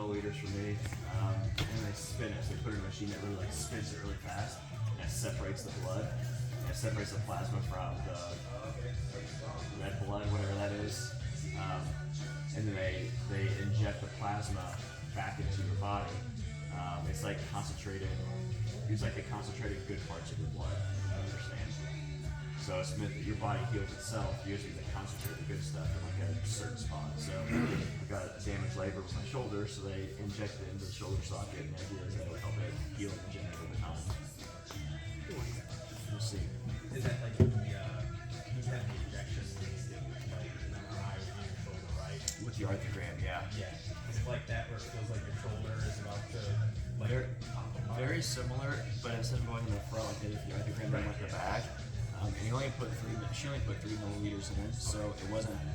milliliters for me, and they spin it. So they put it in a machine that really spins it really fast, and it separates the blood, and it separates the plasma from the red blood, whatever that is, and then they inject the plasma back into your body. It's like concentrated. It's like the concentrated good parts of your blood. I understand. So it's meant that your body heals itself using the concentrated good stuff in like a certain spot. So I got a damaged labor with my shoulder, so they injected it into the shoulder socket, and the idea is that it'll help it heal and regenerate over time. We'll see. Is that like you had the injection like an MRI on your shoulder, right? With the arthrogram, yeah. Yeah. Is it like that where it feels like your shoulder is about to like pop apart? Very similar, but instead of going in the front like they did the arthrogram, they went in the back. And he only put she only put 3 milliliters in, so it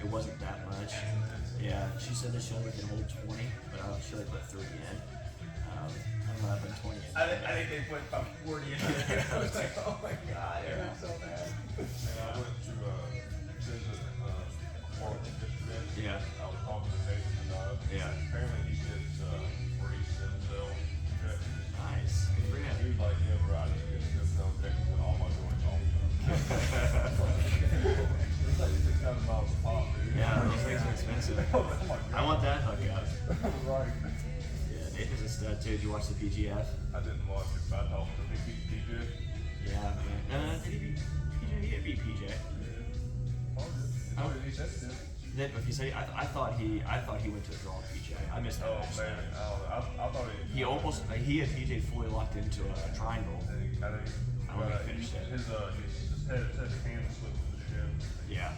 wasn't that much. Yeah, she said that she only can hold 20, but she only put 3 in. I don't know, I put 20 in. I think they put about 40 in there. I was like, oh my god, it was so bad. And I went to visit Portland yesterday. Yeah. I was talking to Nathan and Yeah. apparently he gets free stem cell injections. Nice. Good for He him. was like, yeah, bro, I just get stem cell injections in all my joints all the time. It's like $600 a pop, dude. Yeah, those things are expensive. Oh my God. I want that hookup. Right. Yeah, Nathan's a stud too. Did you watch the PGF? I didn't watch it, but I talked to him. He did. Yeah, man. Did he beat PJ? He did beat PJ. Oh, did he said it? Then, if you say, I thought he went to a draw with PJ. I missed that. Oh match. man, I thought He almost he and PJ fully locked into a triangle. I don't think he finished it. His hand slipped to the shin. Yeah.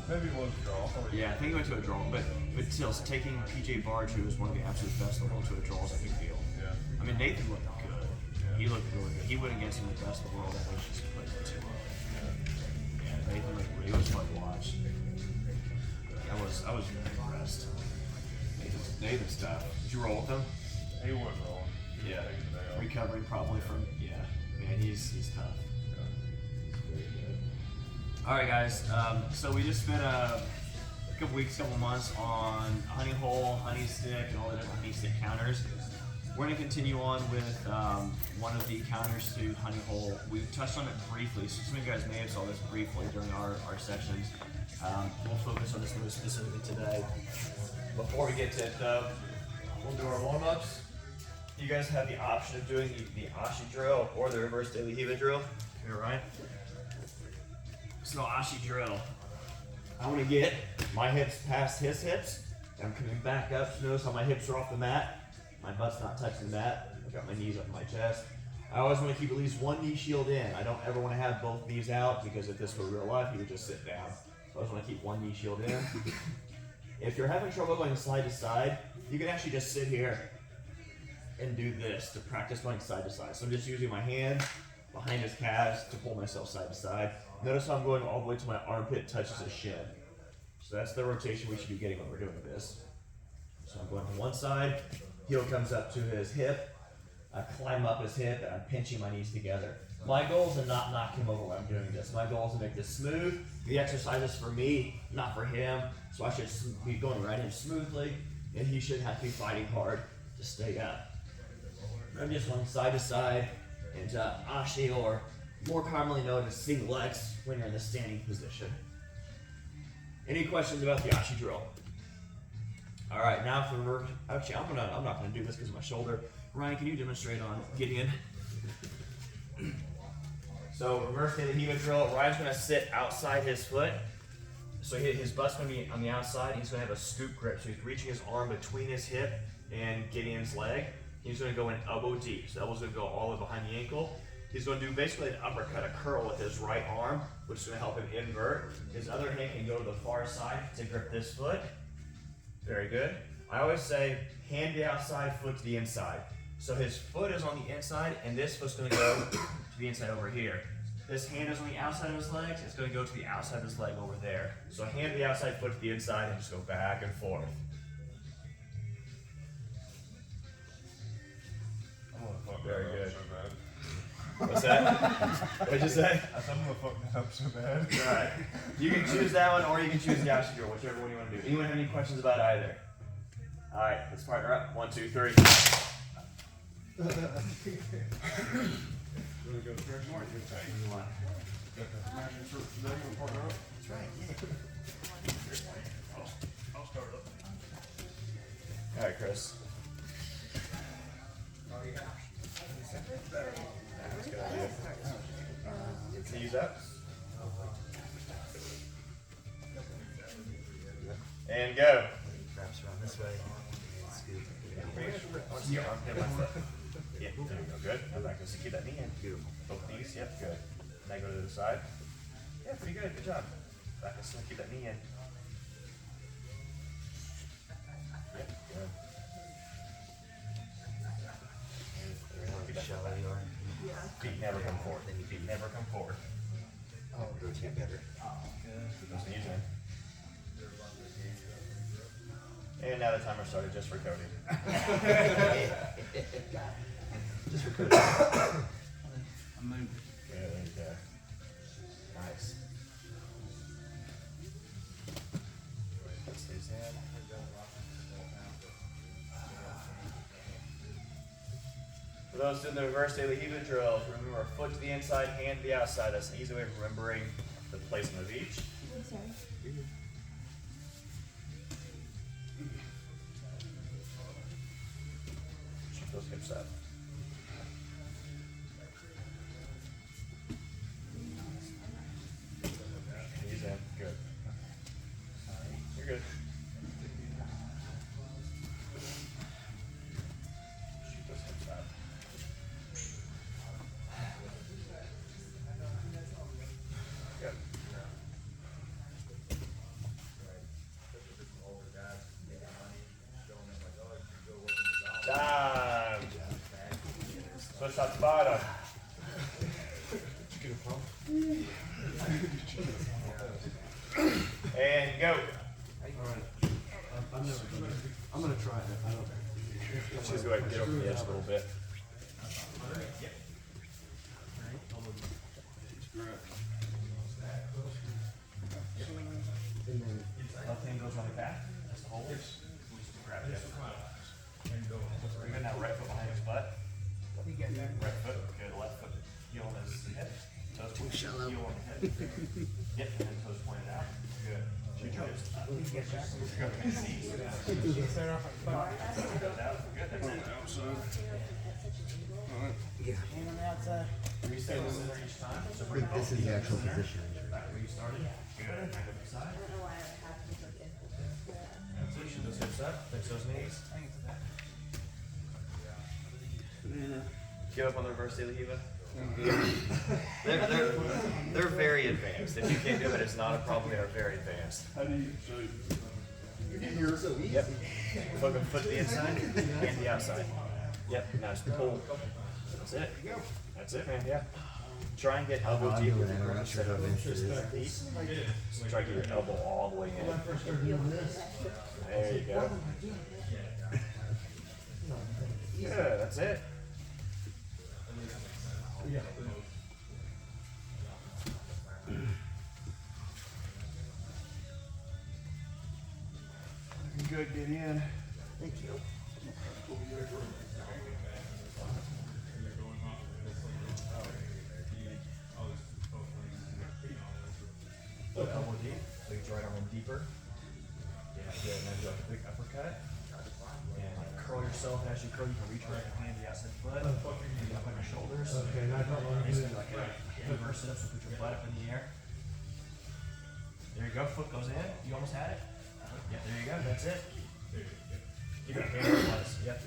Maybe it was a draw. Yeah, I think he went to a draw, but still, taking PJ Barge, who was one of the absolute best in the world, to a draw is a big deal. Yeah. I mean, Nathan looked good. Yeah. He looked really good. He went against some of the best in the world. I think he's played too well. Yeah, Nathan looked really. It was fun to watch. I was very impressed. Nathan's stuff. Did you roll with him? He wasn't rolling. He was Yeah. taking the day off. Recovering probably from man, he's tough. All right, guys. So we just spent a couple months on honey hole, honey stick, and all the different honey stick counters. We're going to continue on with one of the counters to honey hole. We touched on it briefly, so some of you guys may have saw this briefly during our sessions. We'll focus on this most specifically today. Before we get to it, though, we'll do our warm-ups. You guys have the option of doing the Ashi drill or the reverse daily Hiva drill. You're right. So Ashi drill. I want to get my hips past his hips. I'm coming back up. So notice how my hips are off the mat. My butt's not touching the mat. I've got my knees up in my chest. I always want to keep at least one knee shield in. I don't ever want to have both knees out because if this were real life, you would just sit down. So I just want to keep one knee shield in. If you're having trouble going side to side, you can actually just sit here and do this to practice going side to side. So I'm just using my hand behind his calves to pull myself side to side. Notice how I'm going all the way to my armpit touches his shin. So that's the rotation we should be getting when we're doing this. So I'm going to one side, heel comes up to his hip, I climb up his hip, and I'm pinching my knees together. My goal is to not knock him over when I'm doing this. My goal is to make this smooth. The exercise is for me, not for him. So I should be going right in smoothly, and he should have to be fighting hard to stay up. I'm just going side to side into Ashi, or more commonly known as single legs when you're in the standing position. Any questions about the Ashi drill? All right, now for reverse. Actually, I'm not gonna do this because of my shoulder. Ryan, can you demonstrate on Gideon? So reverse daily Hiva drill. Ryan's gonna sit outside his foot. So his butt's gonna be on the outside. He's gonna have a scoop grip. So he's reaching his arm between his hip and Gideon's leg. He's gonna go in elbow deep. So elbow's gonna go all the way behind the ankle. He's gonna do basically an uppercut, a curl with his right arm, which is gonna help him invert. His other hand can go to the far side to grip this foot. Very good. I always say hand the outside, foot to the inside. So his foot is on the inside, and this foot's gonna go to the inside over here. This hand is on the outside of his legs, it's gonna go to the outside of his leg over there. So hand the outside foot to the inside and just go back and forth. I'm gonna fuck Very that good. up so bad. What's that? What'd you say? I said I'm gonna fuck that up so bad. Alright. You can choose that one or you can choose the Ashi drill, whichever one you want to do. Anyone have any questions about either? All right, let's partner up. 1, 2, 3. You wanna go first? More. You want? Imagine for today, you wanna partner up? That's right. I'll start up. All right, Chris. That's a good idea. Can you use that? And go. Wraps around this way. Scoop. Your arm, hit my foot. Yeah, there you go. Good. Now back. Just keep that knee in. Beautiful. Both knees. Yep. Good. Now go to the side. Yeah, pretty good. Good job. Back. Just keep that knee in. Yep. Good. Keep that Shallow foot back. you are. Feet never come forward. Then you Feet never come forward. Oh, rotate better. Keep those knees in. And now the timer started just for Cody. Just for Cody. I'm moving. Good. Nice. Let's do that. For those doing the reverse daily Heva drills, remember a foot to the inside, hand to the outside. That's an easy way of remembering the placement of each. I'm sorry. Keep those hips up. Knees in. Good. You're good. Keep those hips up. Good. Time. Switch top to bottom. And go. I'm gonna try it. I don't. Let's just go ahead and get over the edge a little bit. Left hand goes on the back. That's the hold. Grab it. We're good now. Right foot behind his butt. Right foot. Good. Left foot. Heel on his hip. Toes pointed. shallow. Heel on the hip. Yep. And then toes pointed out. Good. Two toes. Good. That's it. Yeah. Reset the center each time. So I bring think this both is the knees actual to center. position. Back where you started. Good. Back up the side. I don't know why I would have to look in. That's it. Shoot those hips up. Flex those knees. Give up on the reverse daily Heva. They're very advanced. If you can't do it, it's not a problem. They are very advanced. How do you, so, Yep. Foot to the inside and the outside. Yep. Now just pull. That's it. That's it, man. Yeah. Try and get elbow deep with your instead of just deep. So try to get your elbow all the way in. There you go. Good. That's it. Good, get in. Thank you. Elbow deep, so you get your right arm in deeper. Yeah, good. Now do like a big uppercut. And curl yourself, and as you curl, you can reach right hand to the outside foot. Maybe up on your shoulders. Okay, now I don't want to do Basically like a reverse sit up, so put your butt up in the air. There you go, foot goes in. You almost had it. Yeah, there you go, that's it. Keep your hand where it was. Yep.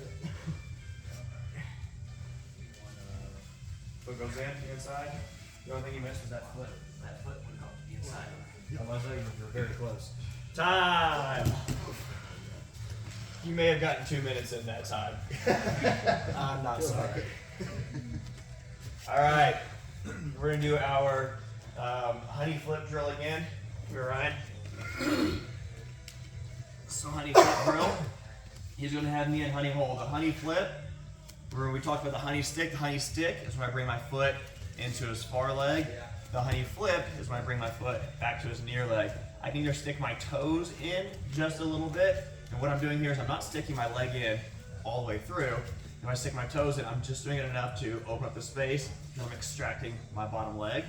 Foot goes in to the inside. The only thing you missed was that foot. That foot would go to the inside. Otherwise, you were very close. Time! You may have gotten 2 minutes in that time. I'm not sorry. All right, we're gonna do our honey flip drill again. You all right? So honey flip drill. He's gonna have me in honey hold. The honey flip, where we talked about the honey stick is when I bring my foot into his far leg. The honey flip is when I bring my foot back to his near leg. I can either stick my toes in just a little bit, And what I'm doing here is I'm not sticking my leg in all the way through. When I stick my toes in, I'm just doing it enough to open up the space, and I'm extracting my bottom leg.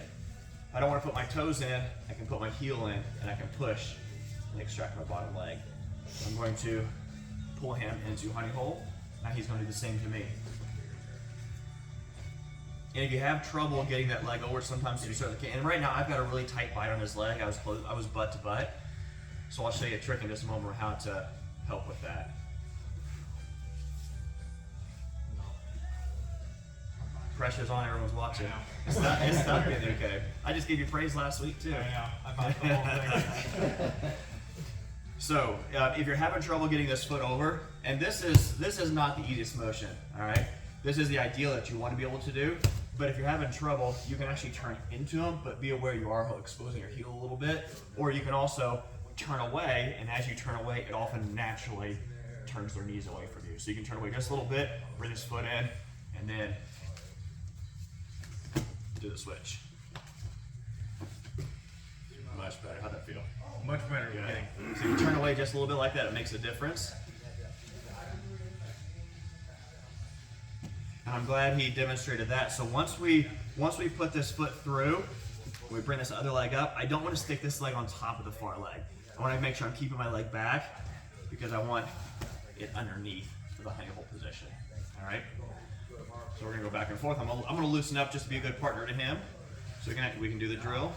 If I don't want to put my toes in, I can put my heel in, and I can push and extract my bottom leg. I'm going to pull him into honey hole. Now he's going to do the same to me. And if you have trouble getting that leg over, sometimes you start the and right now I've got a really tight bite on his leg. I was butt to butt. So I'll show you a trick in just a moment how to help with that. Pressure's on, everyone's watching. It's not being okay. I just gave you praise last week too. I know. I bought the whole thing. So if you're having trouble getting this foot over, and this is not the easiest motion, all right? This is the ideal that you want to be able to do, but if you're having trouble, you can actually turn into them, but be aware you are exposing your heel a little bit, or you can also turn away, and as you turn away, it often naturally turns their knees away from you. So you can turn away just a little bit, bring this foot in, and then do the switch. Much better. How'd that feel? Much better. Good. So you turn away just a little bit like that, it makes a difference. And I'm glad he demonstrated that. So once we put this foot through, we bring this other leg up. I don't want to stick this leg on top of the far leg. I want to make sure I'm keeping my leg back because I want it underneath the honey hole position. All right. So we're gonna go back and forth. I'm gonna loosen up just to be a good partner to him. So we can do the drill.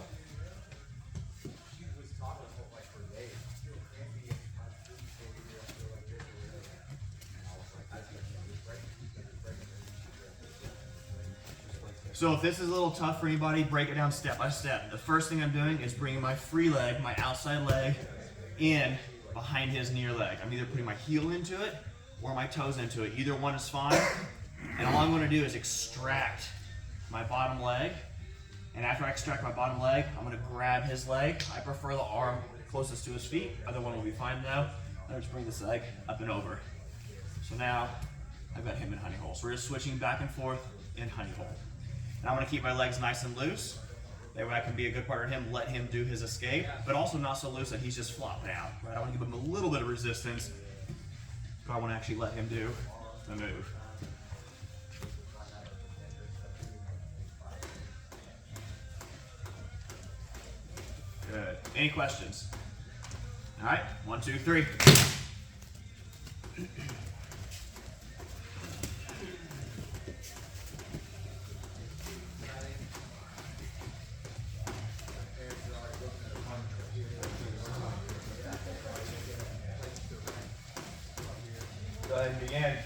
So if this is a little tough for anybody, break it down step by step. The first thing I'm doing is bringing my free leg, my outside leg, in behind his near leg. I'm either putting my heel into it or my toes into it. Either one is fine. And all I'm going to do is extract my bottom leg. And after I extract my bottom leg, I'm going to grab his leg. I prefer the arm closest to his feet. Other one will be fine now. I'll just bring this leg up and over. So now I've got him in honey hole. So we're just switching back and forth in honey hole. And I'm going to keep my legs nice and loose. That way I can be a good partner to him, let him do his escape, but also not so loose that he's just flopping out. Right? I want to give him a little bit of resistance, but I want to actually let him do the move. Good. Any questions? All right, 1, 2, 3. Go ahead and begin.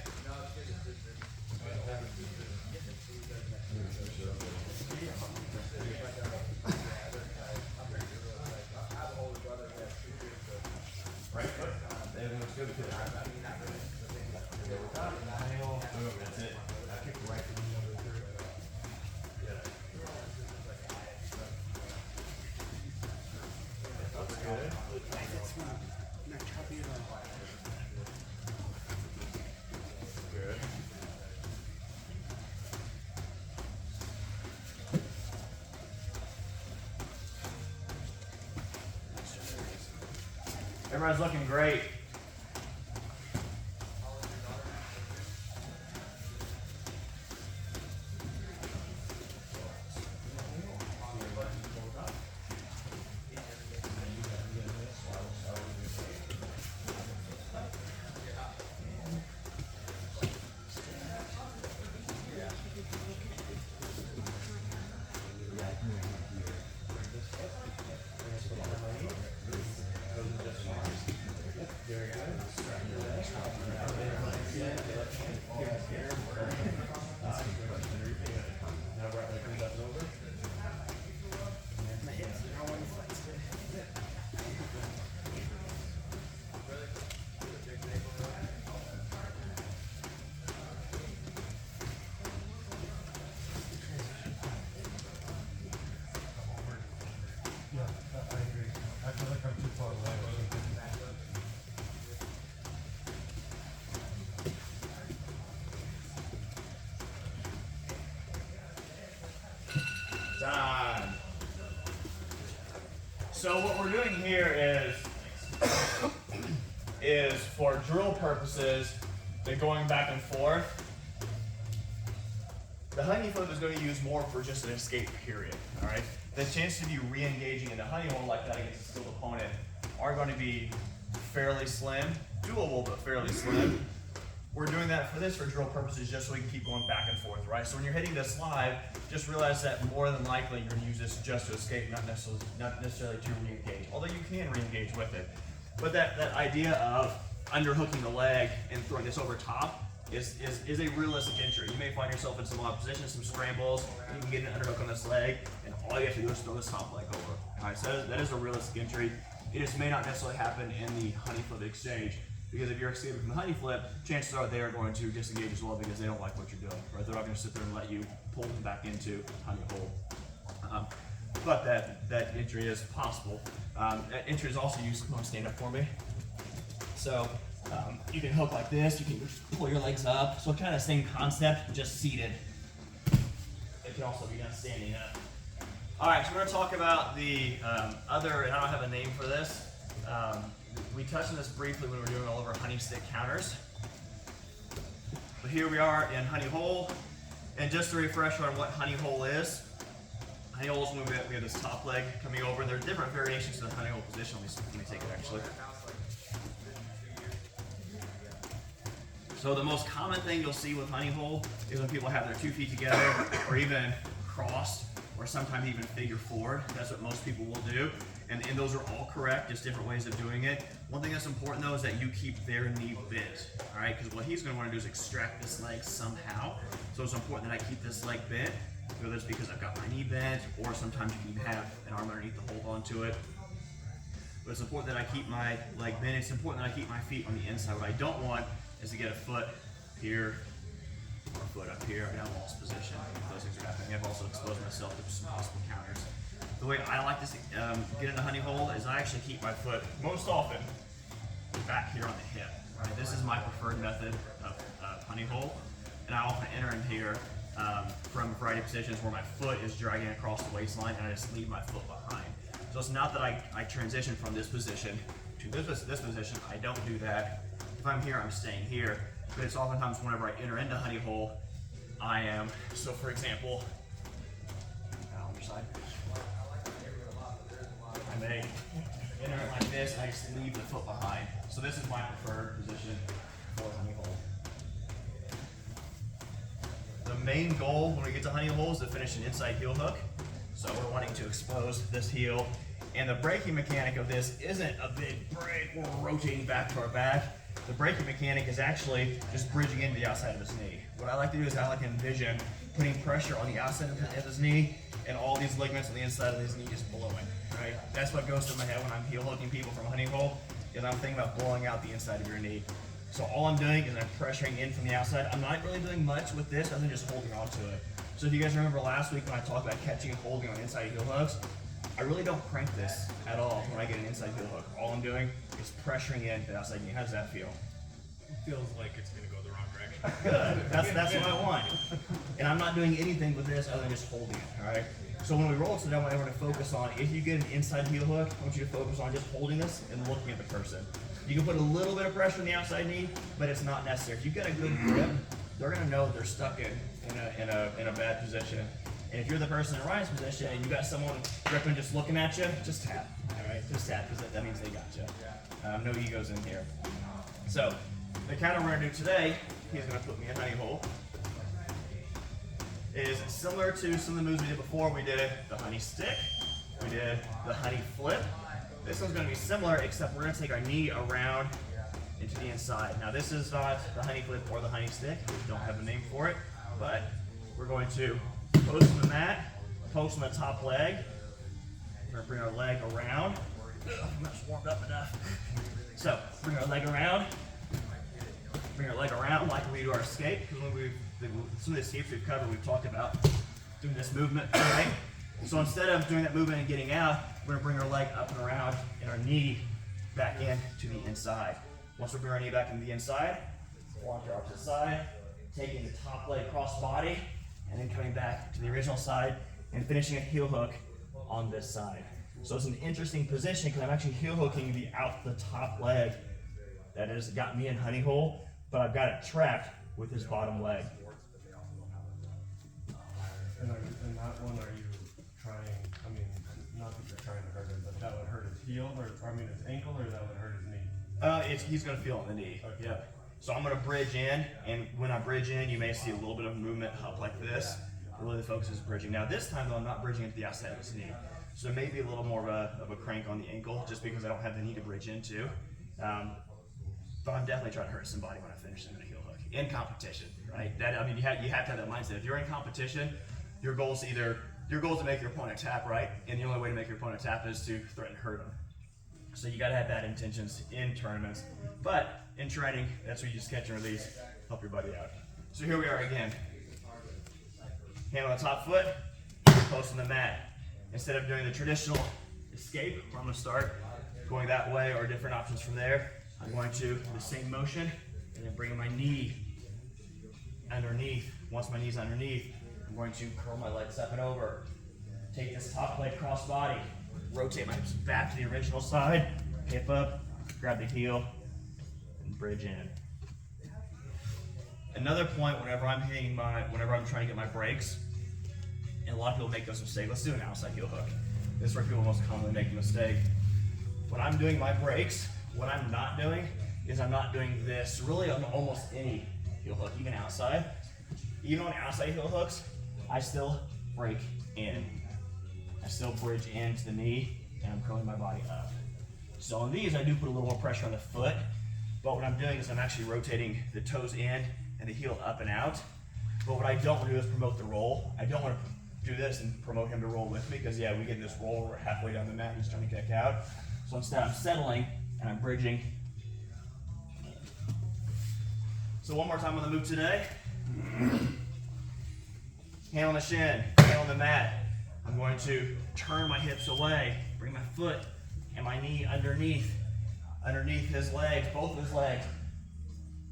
Right foot. Everything looks good. That's it. I kick right from the other third. Looks good. Good. Everybody's looking great. Done. So what we're doing here is for drill purposes, they're going back and forth. The honey flip is going to use more for just an escape period, all right? The chances of you re-engaging in the honey hole like that against a skilled opponent are going to be fairly slim, doable but fairly slim. We're doing that for drill purposes just so we can keep going back and forth, right? So when you're hitting this live, just realize that more than likely you're going to use this just to escape, not necessarily to re-engage, although you can re-engage with it. But that idea of underhooking the leg and throwing this over top is a realistic entry. You may find yourself in some odd positions, some scrambles, you can get an underhook on this leg, and all you have to do is throw this top leg over. All right, so that is a realistic entry. It just may not necessarily happen in the honey flip exchange, because if you're escaping from the honey flip, chances are they are going to disengage as well because they don't like what you're doing, right? They're not going to sit there and let you pull them back into honey hole. But that entry is possible. That entry is also used. Come on, stand up for me. So you can hook like this. You can just pull your legs up. So kind of same concept, just seated. It can also be done standing up. All right, so we're going to talk about the other, and I don't have a name for this. We touched on this briefly when we were doing all of our honey stick counters. But here we are in honey hole. And just a refresher on what honey hole is. Honey hole is when we have this top leg coming over. There are different variations of the honey hole position. Let me take it actually. So the most common thing you'll see with honey hole is when people have their 2 feet together or even crossed or sometimes even figure forward. That's what most people will do. And those are all correct, just different ways of doing it. One thing that's important though is that you keep their knee bent, all right? Because what he's gonna wanna do is extract this leg somehow. So it's important that I keep this leg bent, whether it's because I've got my knee bent, or sometimes you can even have an arm underneath to hold on to it. But it's important that I keep my leg bent. It's important that I keep my feet on the inside. What I don't want is to get a foot here or a foot up here and I've lost position. Those things are happening. I've also exposed myself to some possible counters. The way I like to get in a honey hole is I actually keep my foot most often back here on the hip. Right? This is my preferred method of honey hole, and I often enter in here from a variety of positions where my foot is dragging across the waistline and I just leave my foot behind. So it's not that I transition from this position to this position. I don't do that. If I'm here, I'm staying here. But it's oftentimes whenever I enter into honey hole, I am. So for example, on your side. I may enter it like this, and I just leave the foot behind. So this is my preferred position for honey hole. The main goal when we get to honey hole is to finish an inside heel hook. So we're wanting to expose this heel. And the braking mechanic of this isn't a big brake where we're rotating back to our back. The braking mechanic is actually just bridging into the outside of his knee. What I like to do is I like to envision putting pressure on the outside of his knee and all these ligaments on the inside of his knee just blowing, right? That's what goes through my head when I'm heel hooking people from honey hole, is I'm thinking about blowing out the inside of your knee. So all I'm doing is I'm pressuring in from the outside. I'm not really doing much with this other than just holding onto it. So if you guys remember last week when I talked about catching and holding on inside heel hooks, I really don't crank this at all when I get an inside heel hook. All I'm doing is pressuring in to the outside knee. How does that feel? It feels like it's gonna go the wrong direction. Good. That's what I want. And I'm not doing anything with this other than just holding it, all right? So when we roll today, I want everyone to focus on, if you get an inside heel hook, I want you to focus on just holding this and looking at the person. You can put a little bit of pressure on the outside knee, but it's not necessary. If you've got a good grip, they're gonna know they're stuck in a bad position. And if you're the person in Ryan's position and you got someone gripping just looking at you, just tap, all right? Just tap, because that means they got you. No egos in here. So, the counter we're gonna do today, he's gonna put me in honey hole, is similar to some of the moves we did before. We did the honey stick, we did the honey flip. This one's gonna be similar, except we're gonna take our knee around into the inside. Now this is not the honey flip or the honey stick. We don't have a name for it, but we're going to post on the mat, post on the top leg. We're gonna bring our leg around. I'm not warmed up enough. So bring our leg around. Bring our leg around like we do our escape. Because when some of the escapes we've covered, we've talked about doing this movement, right? So instead of doing that movement and getting out, we're gonna bring our leg up and around and our knee back in to the inside. Once we bring our knee back into the inside, walk our opposite side, taking the top leg cross body, and then coming back to the original side and finishing a heel hook on this side. So it's an interesting position because I'm actually heel hooking the top leg That has got me in honey hole, but I've got it trapped with his bottom leg. And that one, are you trying, I mean, not that you're trying to hurt him, but that would hurt his heel, or I mean his ankle, or that would hurt his knee? He's gonna feel it in the knee. Okay. Yep. So I'm gonna bridge in, and when I bridge in, you may see a little bit of movement up like this. Really the focus is bridging. Now this time though, I'm not bridging into the outside of his knee. So maybe a little more of a crank on the ankle, just because I don't have the knee to bridge into. But I'm definitely trying to hurt somebody when I finish them in a heel hook. In competition, right? That, I mean, you have to have that mindset. If you're in competition, your goal is to make your opponent tap, right? And the only way to make your opponent tap is to threaten to hurt them. So you gotta have bad intentions in tournaments. But in training, that's where you just catch and release, help your buddy out. So here we are again. Hand on the top foot, post on the mat. Instead of doing the traditional escape, where I'm gonna start going that way or different options from there, I'm going to do the same motion and then bring my knee underneath. Once my knee's underneath, I'm going to curl my legs up and over. Take this top leg cross body, rotate my hips back to the original side, hip up, grab the heel, and bridge in. Another point whenever I'm trying to get my breaks, and a lot of people make this mistake, let's do an outside heel hook. This is where people most commonly make the mistake. When I'm doing my breaks, what I'm not doing is I'm not doing this really on almost any heel hook, even outside. Even on outside heel hooks, I still break in. I still bridge into the knee, and I'm curling my body up. So on these, I do put a little more pressure on the foot, but what I'm doing is I'm actually rotating the toes in and the heel up and out. But what I don't want to do is promote the roll. I don't want to do this and promote him to roll with me, because yeah, we get in this roll where we're halfway down the mat and he's trying to kick out. So instead I'm settling and I'm bridging. So one more time on the move today. Hand on the shin, hand on the mat. I'm going to turn my hips away, bring my foot and my knee underneath his legs, both of his legs.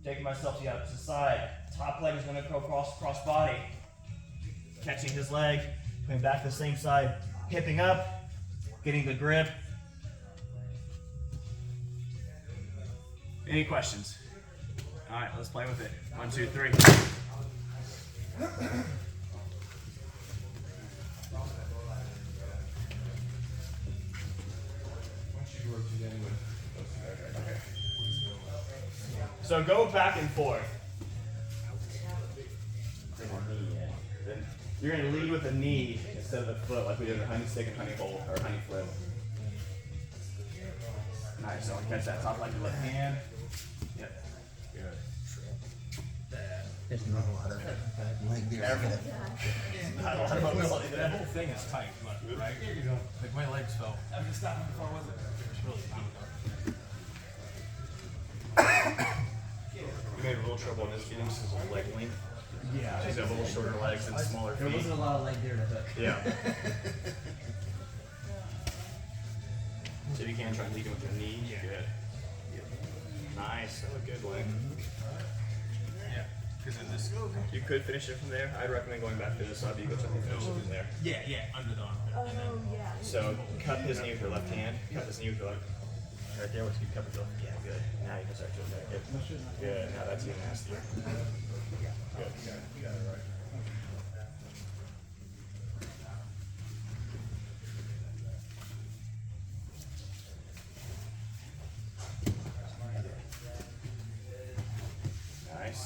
Taking myself to the opposite side. Top leg is going to go cross body. Catching his leg, coming back to the same side, hipping up, getting the grip. Any questions? All right, let's play with it. 1, 2, 3. So go back and forth. Then you're going to lead with the knee instead of the foot, like we did in the honey stick and honey hole or honey flip. Nice. So catch that top leg with left hand. Yep. Good. There's not a lot of leg there. Not a lot of mobility That there. whole thing is tight, but, right? Here you go. Like my legs fell. I was just stopping before, was it? It's really time ago. You made a little trouble in this game because of leg length. Yeah. She's got a little shorter legs and smaller There feet. wasn't a lot of leg there to hook. Yeah. So if you can try leading with your knee. Yeah. Good. Nice. That was a good leg. Yeah. Because in this. You could finish it from there. I'd recommend going back to the side, but you go try to finish it from there. Yeah, under the armpit. And then, yeah. So cup his knee with your left hand. Cup his knee with your left. Right there, once you cup it. Yeah, good. Now you can start doing that. Good. Now that's even nastier. Good. You got it right. Nice.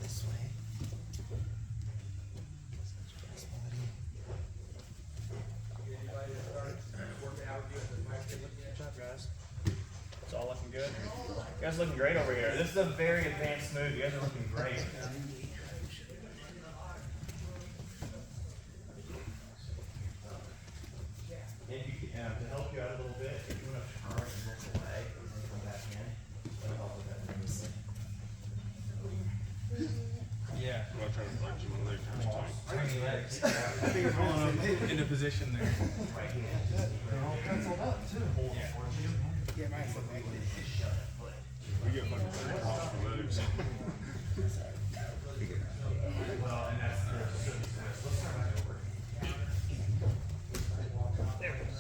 This way. Good job, guys. It's all looking good. You guys are looking great over here. This is a very advanced move. You guys are looking great. And you can, to help you out a little bit, if you want to turn and look away and then come back in, that'll help with that. yeah. I'm not trying to punch you in the leg too tight. Tiny legs. I think you're rolling up into position there. Right hand. They're all penciled up too. We get fucking cross the legs. Well, and that's the let's start back over. There it is.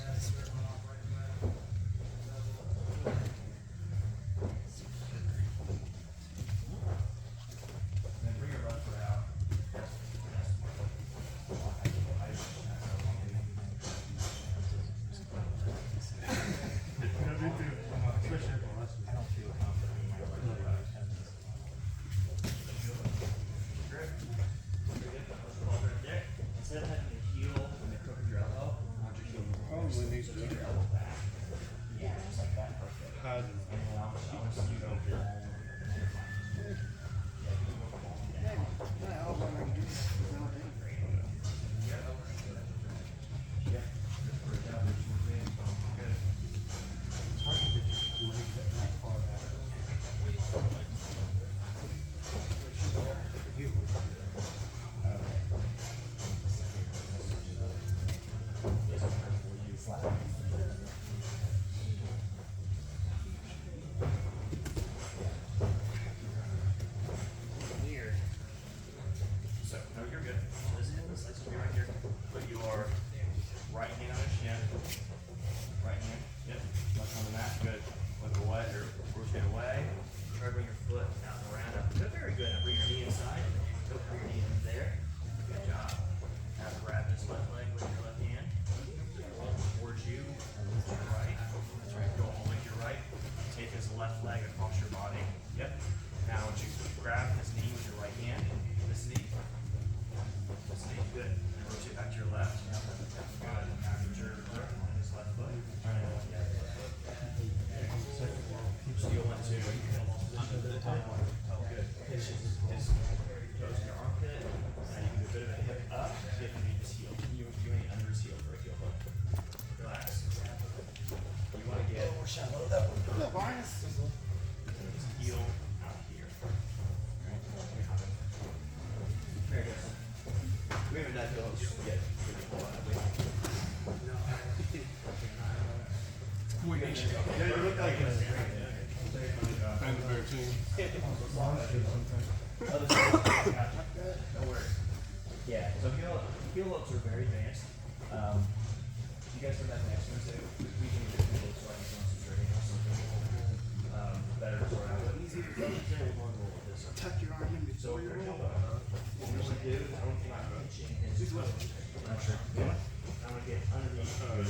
Oh, good. His toes in your armpit. Now you can do a bit of a hip up if you need his heel. You need under his heel for a heel hook. Relax. You want to get his heel out here. Very good. We haven't done heel hooks yet. Yeah, you look like a fan of their team. No worries. Yeah, so heel hooks are very advanced. You guys heard that next one too? We can do heel hooks so I can concentrate on something better to sort out. But easy to go this. Tuck your arm in So before if you you're roll. what we want to do is I want to get pinching his toes. Not sure. I want to get underneath. Sorry.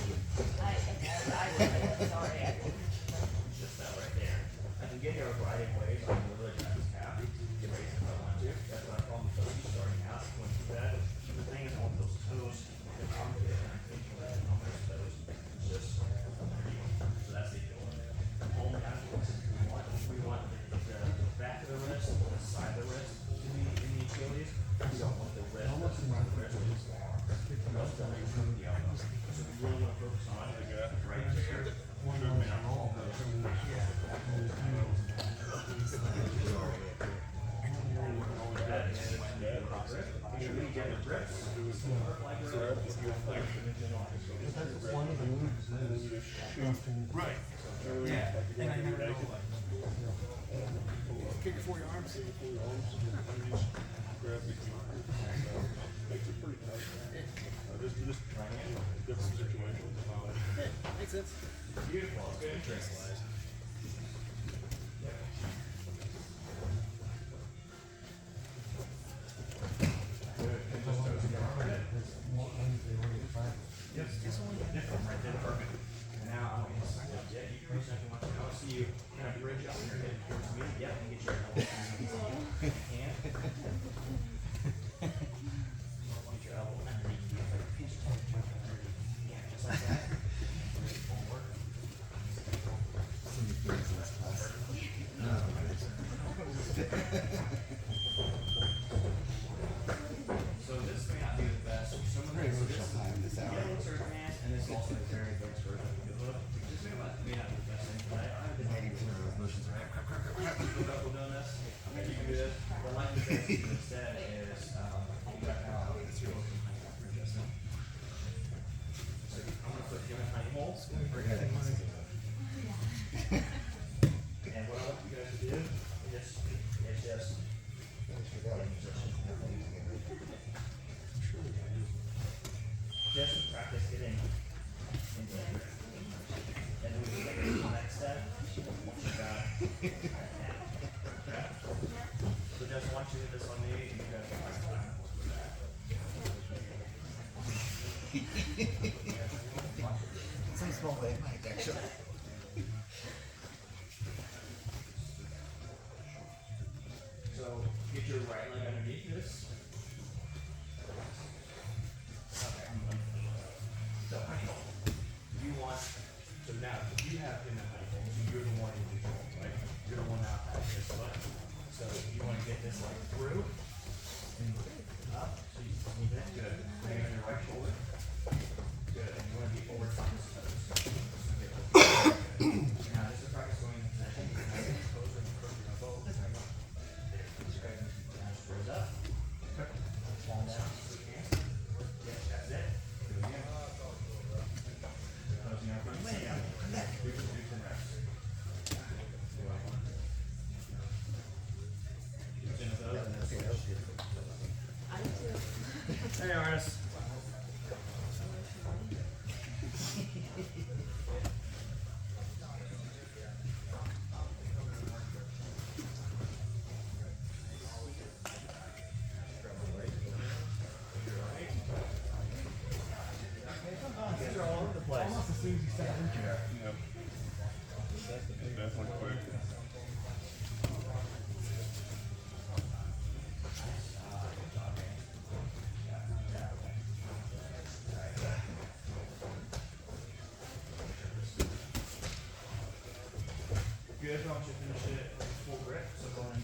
Just that right there. I can get here a variety of ways. I can literally grab his calf, get raised if I want to. That's not a problem with toes starting out. I want to do that. The thing is, I want those toes, the armpit, and I'm thinking that on those toes, just underneath. So that's the deal. Only afterwards, we want the back of the wrist, the side of the wrist in the Achilles. We don't want the wrist, the front of the wrist. So we really want to focus on right there. One of the moves is Right. Yeah. And I never know what. Kick it for your arms. grab the makes it pretty tough. Just different situations. Makes sense. Beautiful. It's good. Right there, perfect. And now I want you to suck up. Yeah, you can reach up and watch it. I want to see you kind of bridge up your head towards me. Yep, and get your elbow. And get your elbow underneath you. Yeah, just like that. Forward. So this may not be the best. Some of this, yeah, looks are advanced, and this is also a very advanced version of the look. This may not be the best thing, but I've been making some of those motions, right? Feel comfortable doing this? Okay, you can do this. What I like to do instead is, you got this real adjustment. So I'm gonna put him in honey hole. And what I want you guys to do is just just practice getting into it. And then we can take it to the next step. Once you got okay. So just want you to do this on me, and you guys can practice back and forth with that. Some small thing, like actually. So get your right leg underneath this. Okay. So you want, so now if you have him in honey hole, so you're the one in control, right? You're the one out at this leg. So you want to get this leg through and up. So you move it. Good. Bring it on your right shoulder. Good. And you want to be over top his toes. Okay. Now this is practice going into that. Toes are curved your elbow. Raise up. Fall down. Yes, that's it. Do it again. Closing out front. Lay down. Do some reps. Chin of those and then switch. I do too. Hey, artist. These are all over the place. Almost as soon as you start into it. Yep. Definitely quick. Good, I want you to finish it with full grip. So going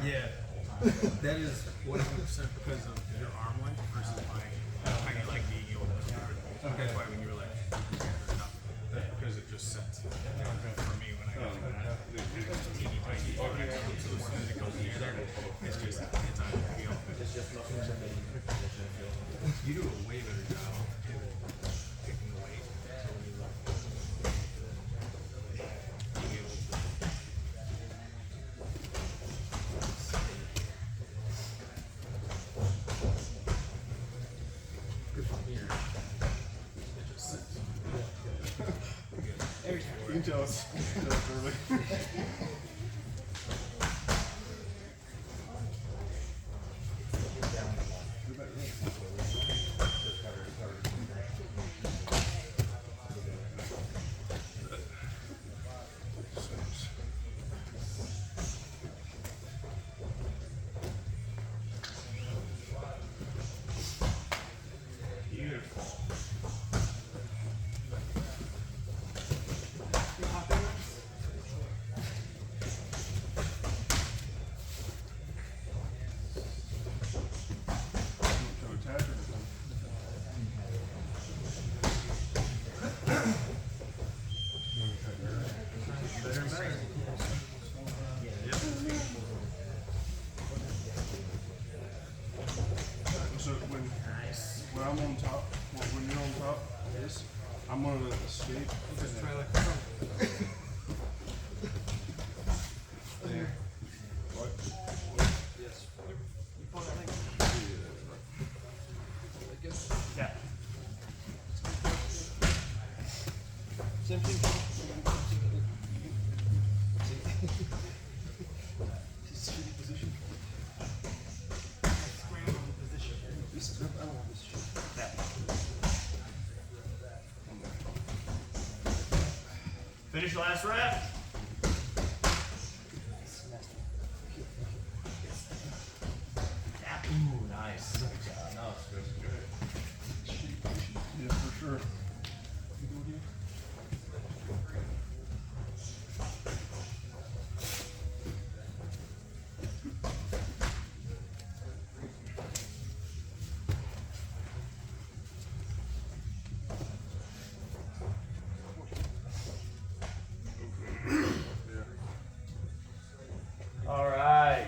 Yeah. That is 100% because of your arm length versus mine. I get like being able to. That's why when you were like, there's nothing. Because it just sets. For me, when I go like that, it's teeny tiny. So as soon as it goes near there, it's just, it's on the feel. You do a way better job picking the weight. So when you look, being able to. Good for here. It just sits. Every time. You can tell us early. Beautiful. So when Nice. I'm on top, when you're on top of this, I'm gonna escape. Just try like There. What? yes. Yeah. Same thing. Shitty position. This is, I don't want this shit. Yeah. Finish the last rep. Yeah. Ooh, nice. Good job. No, it's good. Yeah, for sure. All right.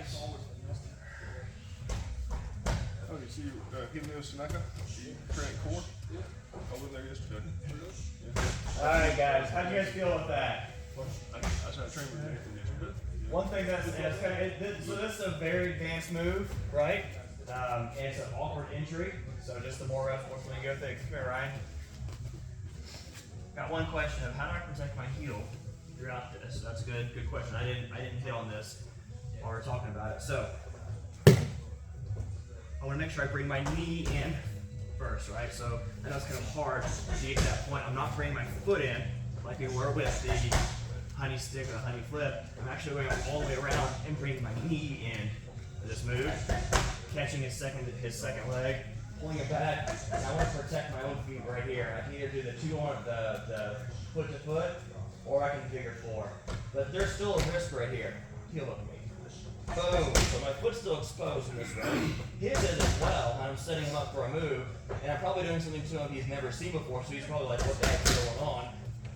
Okay, so you Himno Sanaka, you train core? I was there yesterday. All right, guys. How do you guys feel with that? I started training with Nathan yesterday. One thing that's kind of, so this is a very advanced move, right? And it's an awkward entry. So just the more reps, what's going to go thick. Come here, Ryan. Got one question of how do I protect my heel throughout this? So that's a good question. I didn't hit on this while we were talking about it. So I want to make sure I bring my knee in first, right? So I know it's kind of hard to get to that point. I'm not bringing my foot in like we were with the honey stick or the honey flip. I'm actually going all the way around and bringing my knee in for this move, catching his second leg, pulling it back. And I want to protect my own feet right here. I can either do the the foot to foot, or I can figure four. But there's still a risk right here. Heel hook me. Boom. So my foot's still exposed in this way. His is as well, and I'm setting him up for a move. And I'm probably doing something to him he's never seen before, so he's probably like, what the heck's going on?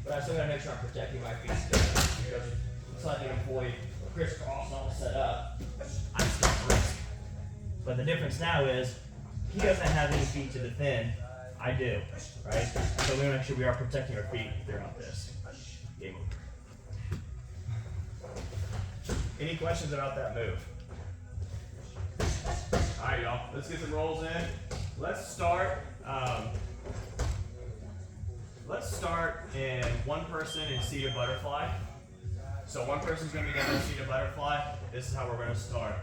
But I still gotta make sure I'm protecting my feet still. Because it's like an employee crisscross all set up. I'm still at risk. But the difference now is he doesn't have any feet to defend. I do, right? So we want to make sure we are protecting our feet throughout this. Game over. Any questions about that move? All right, y'all. Let's get some rolls in. Let's start. Let's start in one person in seated butterfly. So one person's going to be down in seated butterfly. This is how we're going to start.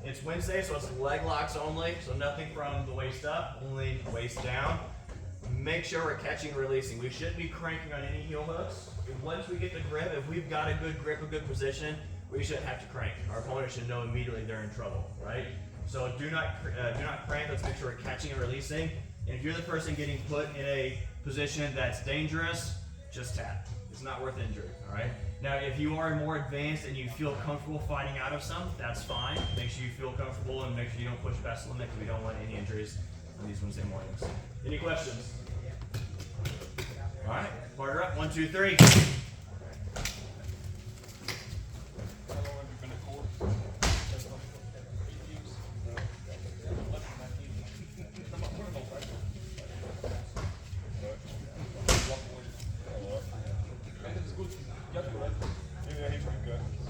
It's Wednesday, so it's leg locks only. So nothing from the waist up, only waist down. Make sure we're catching and releasing. We shouldn't be cranking on any heel hooks. Once we get the grip, if we've got a good grip, a good position, we shouldn't have to crank. Our opponent should know immediately they're in trouble, right? So do not crank. Let's make sure we're catching and releasing. And if you're the person getting put in a position that's dangerous, just tap. It's not worth injury, all right? Now, if you are more advanced and you feel comfortable fighting out of some, that's fine. Make sure you feel comfortable and make sure you don't push past the limit because we don't want any injuries on these Wednesday mornings. Any questions? All right, partner up. 1, 2, 3.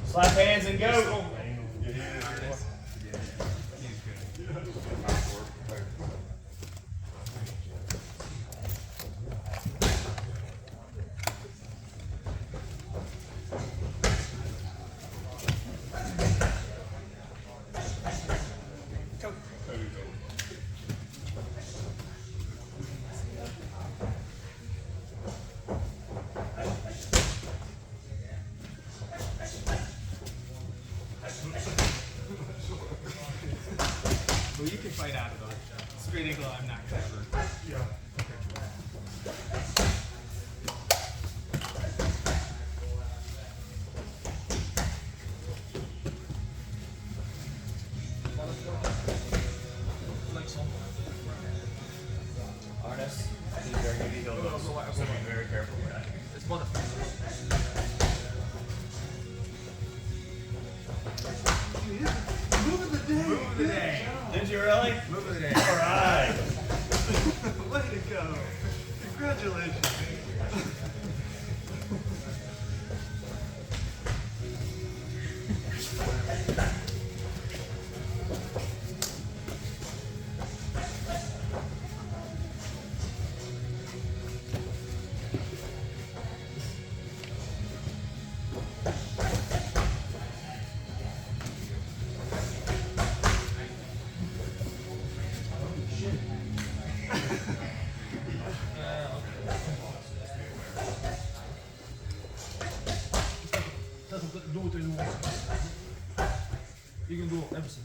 Slap hands and go. Well, you can fight out of those. Straight ankle, I'm not clever. Yeah. Like so. Harness. These are going to be heel hooks. So be very careful with that. It's motherfucker. Move of the day. Move of the day. Did you really? Move of the day. All right. Way to go. Congratulations. Doesn't do it anymore. You can do everything.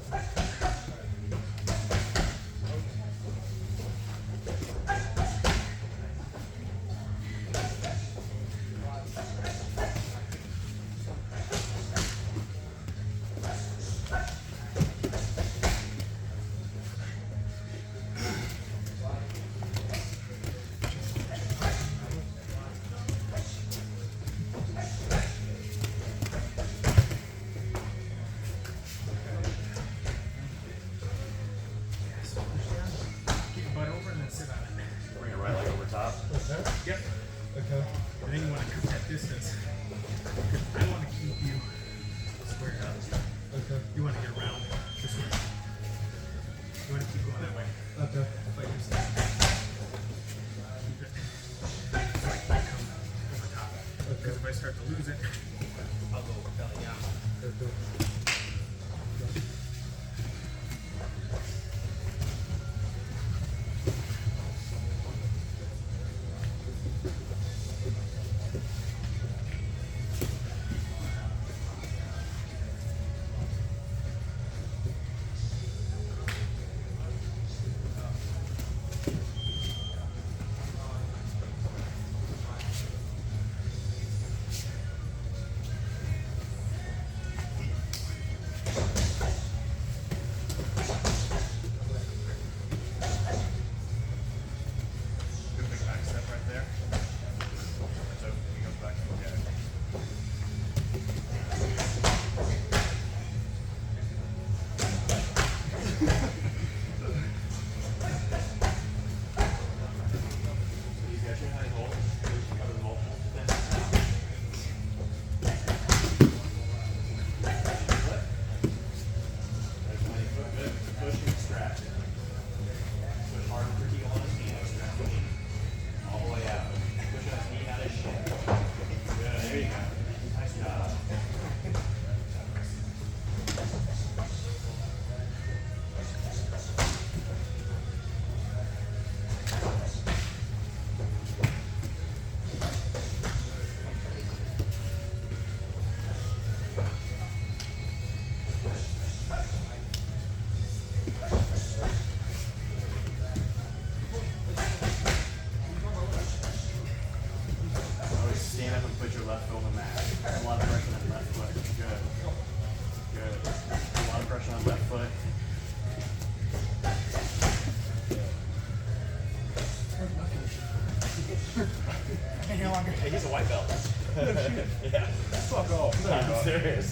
Yeah. Fuck off. No, I'm serious.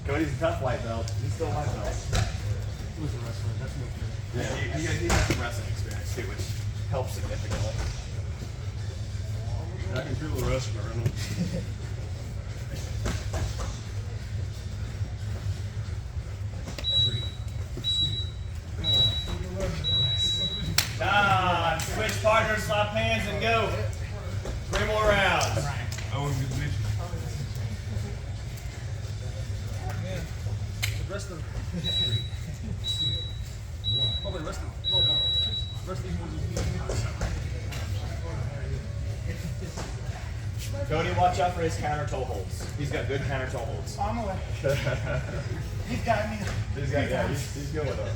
Cody's a tough white belt. He's still a white belt. He was a wrestler. That's no good. Yeah, he has some wrestling experience too, which helps significantly. I can feel the wrestler in him. Time. Switch partners, swap hands, and go. 3 more rounds. I wouldn't get mentioned. The rest of oh, the rest of no, rest of these ones. Cody, watch out for his counter toe holds. He's got good counter toe holds. I'm away. He's got me. He's good with it.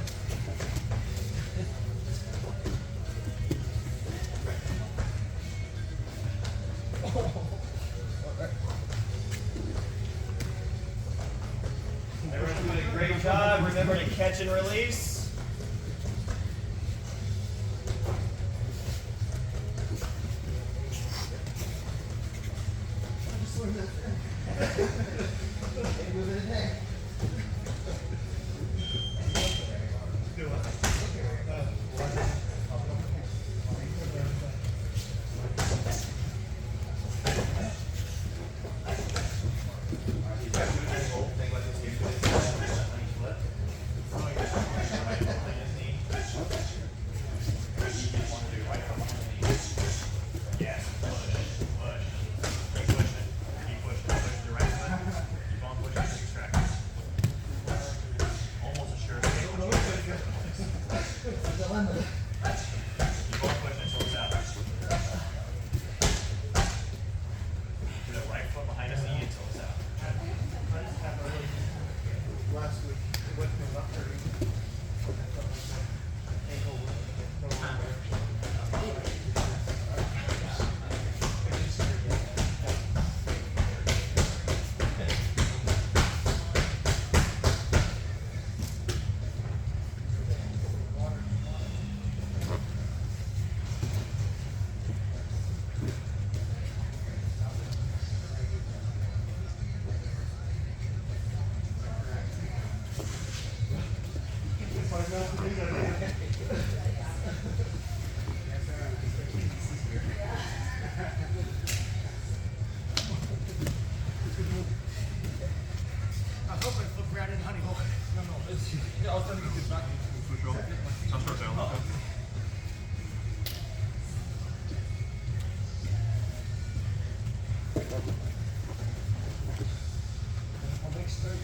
Everyone's doing a great job. Remember to catch and release. Last week, it went from about 30. I hope I flip right in honey hole. No, it's yeah, I was trying to get this back for sure. I'll start down. I'll make straight.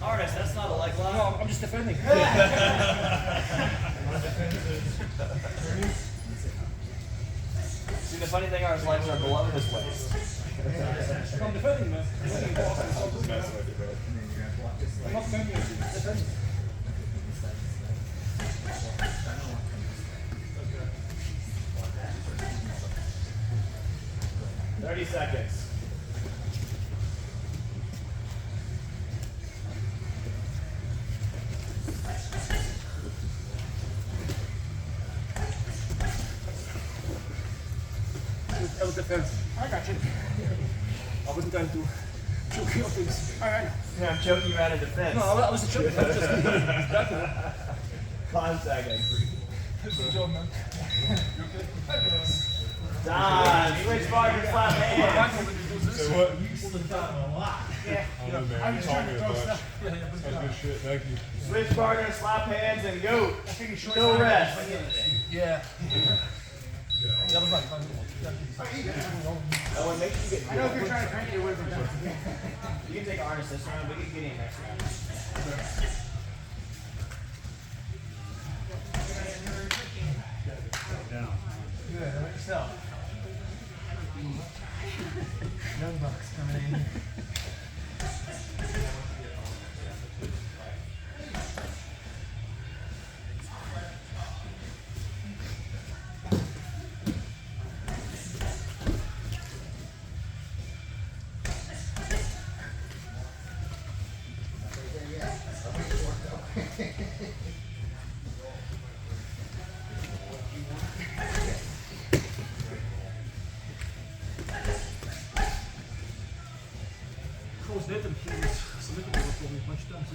Artist, that's not a leg lock. No, I'm just defending. See, the funny thing, our legs are below his waist. I'm defending, man. I'm not defending. Defending. 30 seconds. That was defense. I got you. I wasn't going to choke you up things. Alright. Yeah, I'm choking you out of defense. No, I was choking. I was just 5 seconds. Good job, man. You okay? Done. Switch partner, slap hands. So what? You used to time a lot. Yeah. I don't know, man. I'm You just taught trying me to a throw bunch. stuff. Yeah, That's good shit. Thank you. Switch partner, slap hands, and go. I think you short No time. rest. Yeah. That was like 5 minutes. Oh, and make sure you get. I know if you're trying to crank it away from that. You can take Arnis this round. We can get in next round. Good. How about yourself? Young bucks coming in. Coach Nathan, he was submitting over for me a bunch of times.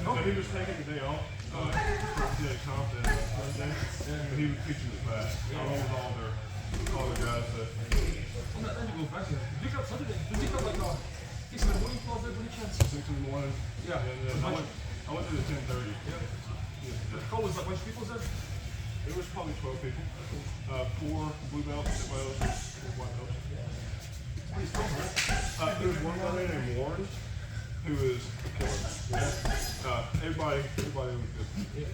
No, he was taking the day off for the confidence Sunday, and he was teaching the class. He was all their guys that. I'm not trying to go back there. Did you pick up Saturday? Did you pick up like 6 in the morning calls there? Any chance? 6 in the morning. Yeah. And then I went to the 10:30. Yeah. The call was like a bunch of people there? It was probably 12 people. 4 blue belts, everybody else was white belts. Pretty strong, right? There was one guy named Warren who was a killer. Everybody was good.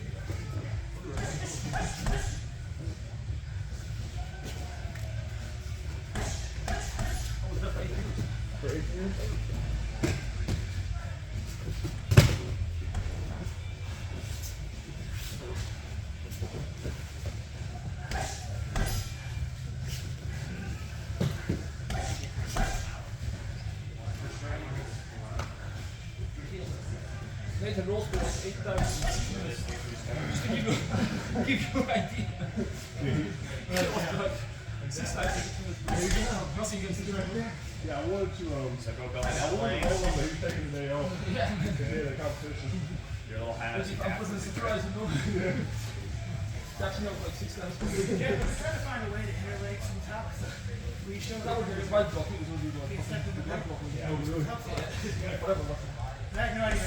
I was there for 8 years. For 8 years? Nathan Rose was 8 times. Just to give you an idea. It was like 6 times. Nothing against the right. Yeah, I wanted to, So go belly I down wanted to planks. hold him, but he was taking the day off. Yeah. The day of the competition. Your little halves. I wasn't surprised, you know. Catching up like 6 times. Yeah, we're trying to find a way to interlake some topics. We showed That was the right block. He was going to do the right block. Oh, really? Whatever. I had no idea.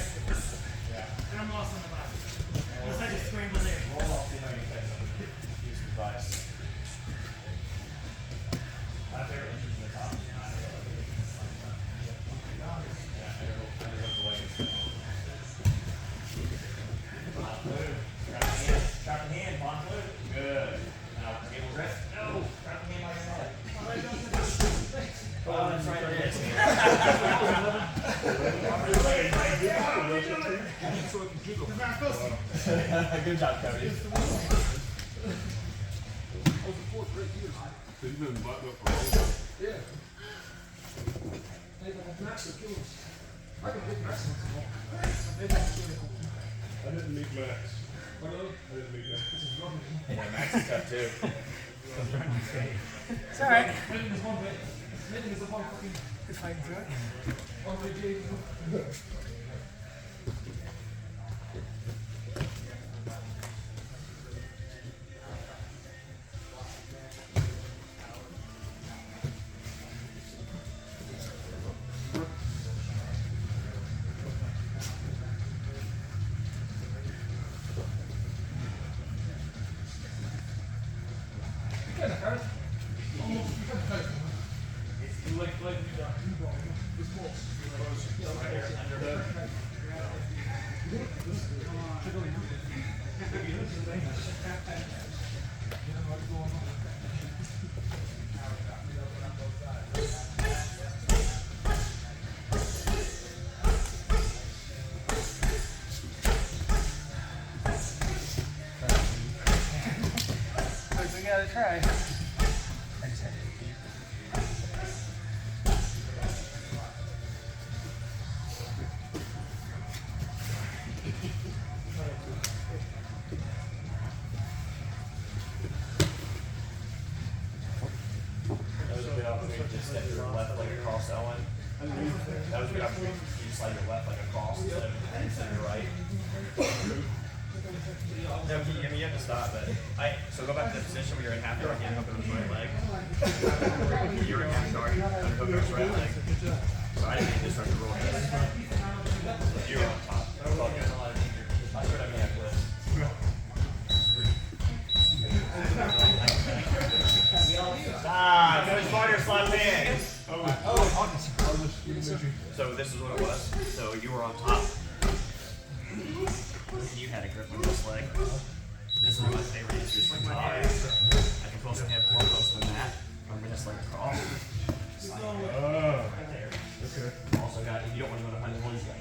And I'm lost on the left. Unless I just scramble there. Use the device. My favorite is the top. Trap the hand, Von Flute. Good. Now, table rest. No, trap the hand by your head. Oh, that's right, it is. Good job, Cody. So you've been buttoned up for a long time? Yeah. Hey, but Max are killing us. I can hit Max once in a while. Maybe I can do it. I didn't meet Max. Hello? I didn't meet Max. Yeah, Max is tough too. It's alright. Nathan is one way. Nathan is a one fucking Good fighting through it. one way Jay. You can, Harris. Almost, you can type. You like do that. This balls. Yeah, like balls. try. I just had to. That was a good opportunity to just step your left leg across that one. That was a good opportunity. You just slide your left leg across instead of your right. No, I mean, you have to stop, but so go back to the position where you're in half guard again, hook over his right leg. You're in half guard, unhook over his right leg. So I didn't just start to roll this. You're on top. It's all good. I sort of have this. Ah, Coach Barter slapped in. So this is what it was. So you were on top. You had a grip on this leg. This is one of my favorite injuries from top. I can pull some hip more close than that. I'm this leg across. Right there. Okay. Also got, if you don't want to go to honey hole, you got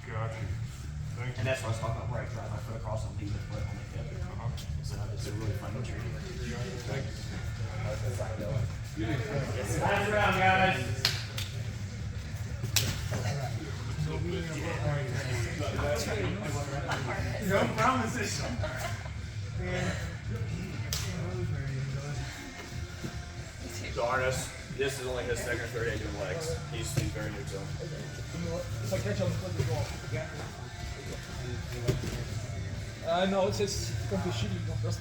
Gotcha. Thank and that's what I was talking about, where I drive my foot across and leave the foot on the hip. So it's a really fun injury. Last round, guys. No promises. So Arnis, this is only his second or third day doing legs. He's very new to him. No, it's going to be shitty. Just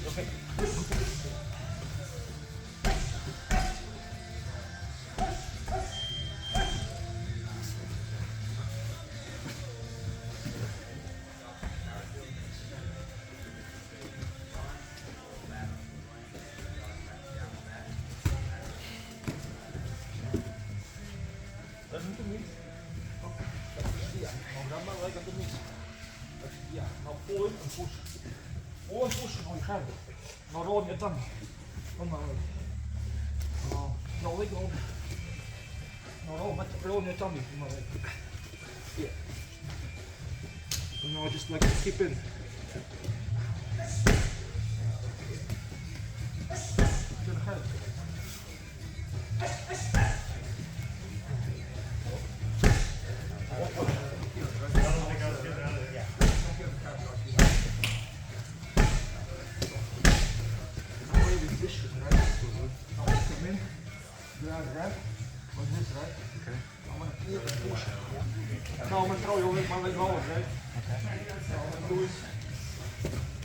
okay. Yeah, now pull in and push. Pull and push on your hand. Now roll on your tummy. On my leg. Now leg over. Now roll on your tummy on my leg. Yeah. And now just like keep in. To the head. Grab, like this, right? Okay. I'm gonna pull and push. Now I'm gonna throw your leg, my leg over, right? Okay. Now I'm gonna do is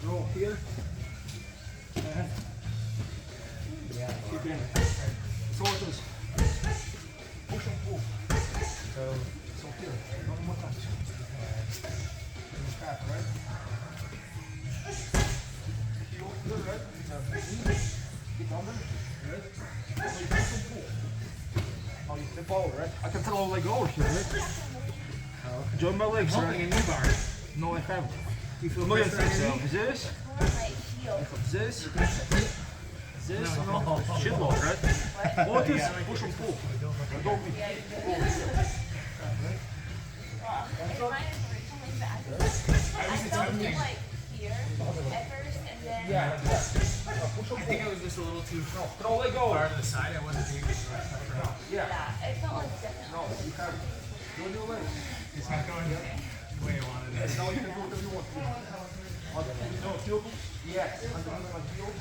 roll here. And keep in. So it is. Push and pull. So here, one more time. Back, right? Heel here, right? Keep under, right? Push and pull. Oh, you flip over, right? I can throw a leg over here, right? Join my legs, right? In your bar. No, I haven't. You feel Look at pressure this. on your knee? This. This. This. No. Shitload, right? What is push and pull? Don't be. Yeah. Push I and think pull. I was just a little too Throw a leg over. far to the side. I wasn't doing this right front. Yeah. It felt like definitely. No, you can't. Do your legs. It's not going the way I wanted it. Now you can do whatever you want. No, heel. Yes, underneath my heel.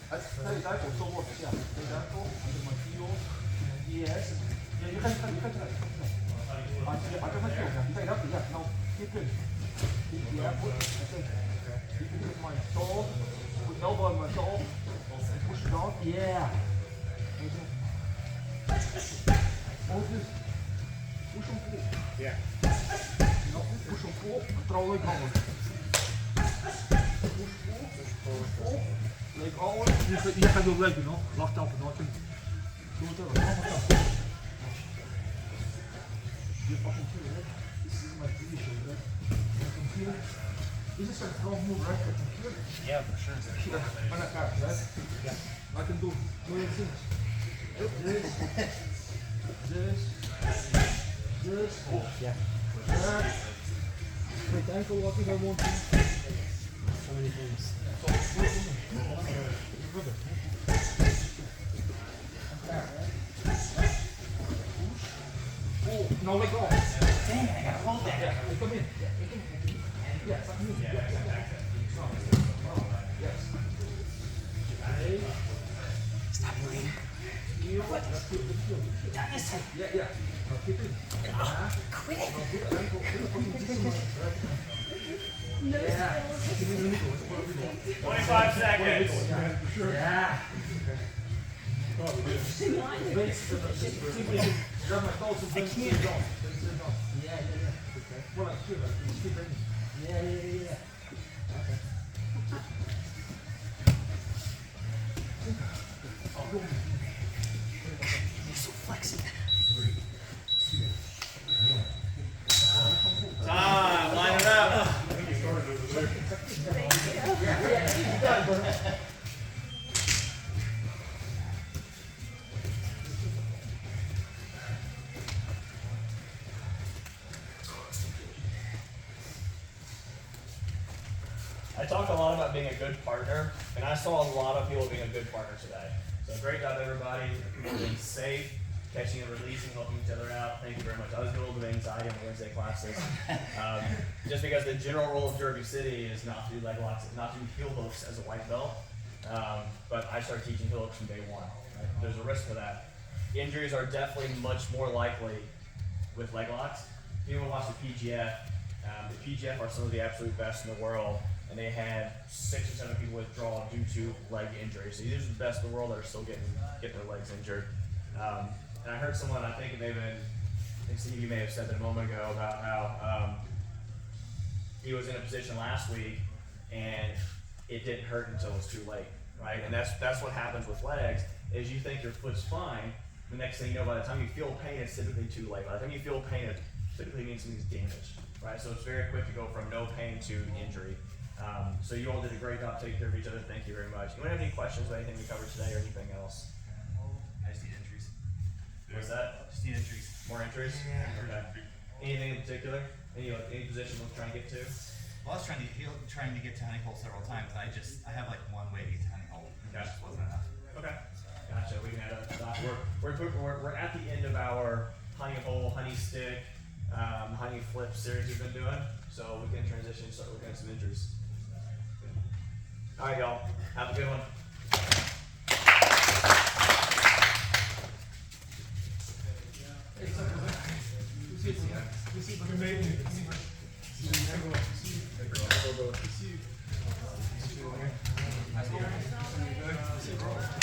That's very ankle, so works, yeah. Very ankle, under my heel. Yes. Yeah, you can try. Under my heel, yeah. You can up, yeah. Now, keep in. Yeah, put, okay. You can hit my toe, put elbow on my toe, and push it down. Yeah. Hold this. Push and pull. Yeah. No, push and pull, and throw leg over. Pull, leg over. Je gaat door leg, you know. Wacht op, no. Doe het even, nog maar dan. Je pakt hem hier, right? This is my position, right? From here. This is a front move, right? From here. Yeah, for sure. Here, on a card, right? Yeah. I can do million things. This. This. Yeah. That. Wait, the ankle lock if I want to. So many things. Oh, no, let go. Dang, I gotta hold that. Yeah, come in. Yes, come in. Yes. Yes. Hey. Stop moving. What? That's good. That's good. Done this time. Yeah, yeah. Now keep it. Quit it. Now put the ankle. Put the fucking jitsu right. Yeah. Keep it in the middle. It's part of the middle. 25 seconds. Yeah. Grab my thoughts and I bring can't. it down. Bring it down. Yeah, yeah, yeah. Okay. Well, like here, like you keep bringing. Yeah, yeah, yeah, yeah. Okay. Oh, go. You're so flexy. Time. Line it up. I talk a lot about being a good partner, and I saw a lot of people being a good partner today. So great job, everybody. People being safe, catching and releasing, helping each other out. Thank you very much. I was getting a little bit of anxiety in the Wednesday classes, just because the general rule of Derby City is not to do leg locks, not to do heel hooks as a white belt. But I started teaching heel hooks from day one. Right? There's a risk for that. Injuries are definitely much more likely with leg locks. People watch the PGF. The PGF are some of the absolute best in the world, and they had 6 or 7 people withdraw due to leg injuries. So these are the best in the world that are still getting their legs injured. And I heard someone, I think it may have been, I think Steve, you may have said that a moment ago about how he was in a position last week and it didn't hurt until it was too late, right? And that's what happens with legs, is you think your foot's fine. The next thing you know, by the time you feel pain, it's typically too late. By the time you feel pain, it typically means something's damaged, right? So it's very quick to go from no pain to injury. So you all did a great job taking care of each other. Thank you very much. You want to have any questions about anything we covered today or anything else? I just need entries. What's that? Just need entries. More entries? Okay. Anything in particular? Any position we'll try and get to? Well, I was trying to get to honey hole several times. I have like one way to get to honey hole. And that just wasn't enough. Okay. Gotcha. We can add a stop. We're at the end of our honey hole, honey stick, honey flip series we've been doing. So we can transition and start looking at some injuries. All right, y'all. Have a good one. Nice to hear.